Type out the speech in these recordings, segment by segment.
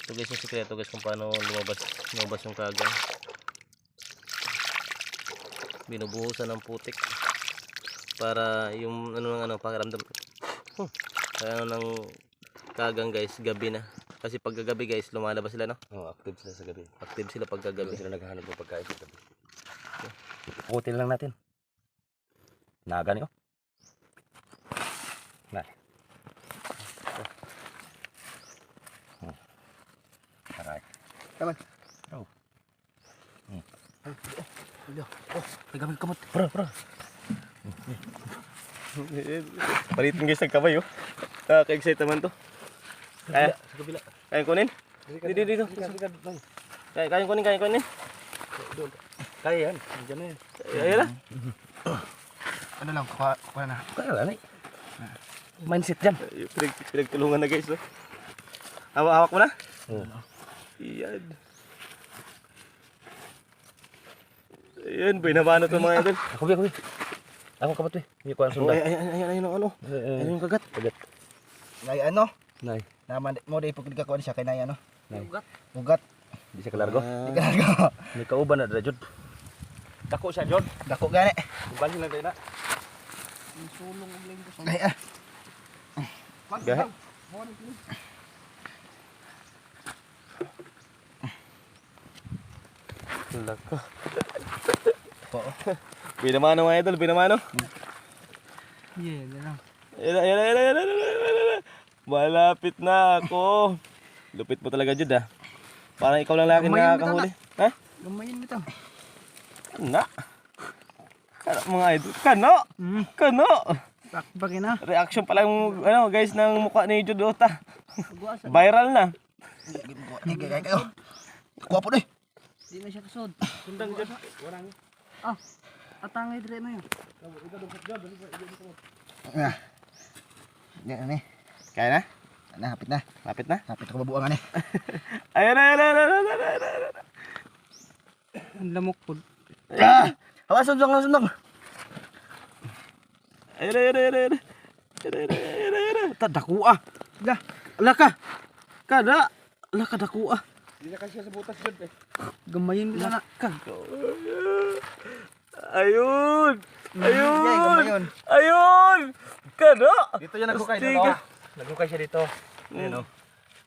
Ito guys yung sikreto guys kung paano lumabas yung kagang. Binubuhusan ng putik para yung pakiramdam ng kagang guys gabi na. Kasi pag gabi guys lumalabas sila, no? Oh, active sila sa gabi. Active sila pag gabi. Sila naghahanap ng pagkain sa gabi. Pukutin lang natin. Naga niyo. Nay. Aray. Taman. Oh. Nagamit kamot. Bro. Palitin guys ng kamay, oh. Nakaka-excite naman to. Kaya, Sa kabila. kaya kunin? Dito. Kaya kunin. Kaya yan. Diyan na yan. Ayan na. Ano lang, kuha na. Kaya lang, mindset dyan. Pinagtulungan na guys, oh. Hawak mo na? Oo. Iyan. Ayan, binabano ito mga idol. Ako. Ako kapat eh. Hindi ko ang sundan. Ayan, ano? Ayan yung kagat. Nay ano? Nay. Naman mo dai pagka kuha siya kay nay ano? Nay. Ugat. Di siya kalargo. Di ka largo. May kauban na dala, Jod. Dako siya, Jod. Dako gani. Balik lang tayo na. Sulong og linggo sa. Ay Gahe. Lako. Binamano mga idol, binamano. Yeah, Ayan. Malapit na ako. Lupit mo talaga, Jud, ah. Parang ikaw lang lagi nakakahuli. Ha? Gamayin mo to. Kana. Kana mga idol. Kana. Bakbaki na. Reaction pa lang guys ng mukha ni Jud Ota. Viral na. Kuha po dai. Di na siya kasod. Sundang Jud. Atangay dire na yun. Yan ni. Kaya na? Hapit na. Lapit na. Hapit ako mabuang ani. Ayan. Ang lamok po. Hawasan sundong. Ayan. Tadakua. Lah, alaka. Kada. Alaka dakua. Hindi na kasi sa butas, Jud, eh. Gamayin mo na ka. Ayun. Gamayon. Kana. Dito yan naghukay Astiga. Naghukay siya dito. Ayun oh.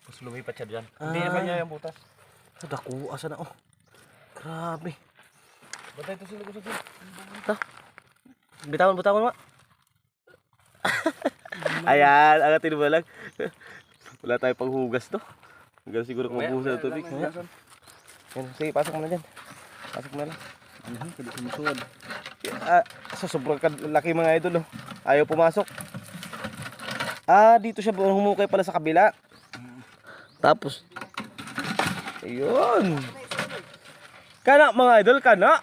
Tapos lumipat siya diyan. Hindi na kanya yung butas. Dako, asa na, oh. Grabe. Batay to sila ko sa Bitawan mo. Ayan, angatin mo lang. Wala tayong panghugas, to. Hanggang siguro kung mabuhusan ng tubig. Ayan, sige, pasok mo na dyan. Pasok mo na lang. Pwede sumusunod. Sa sobrang laki mga idol, oh. Ayaw pumasok. Dito siya humukay pala sa kabila. Tapos, ayun. Kana mga idol, kana.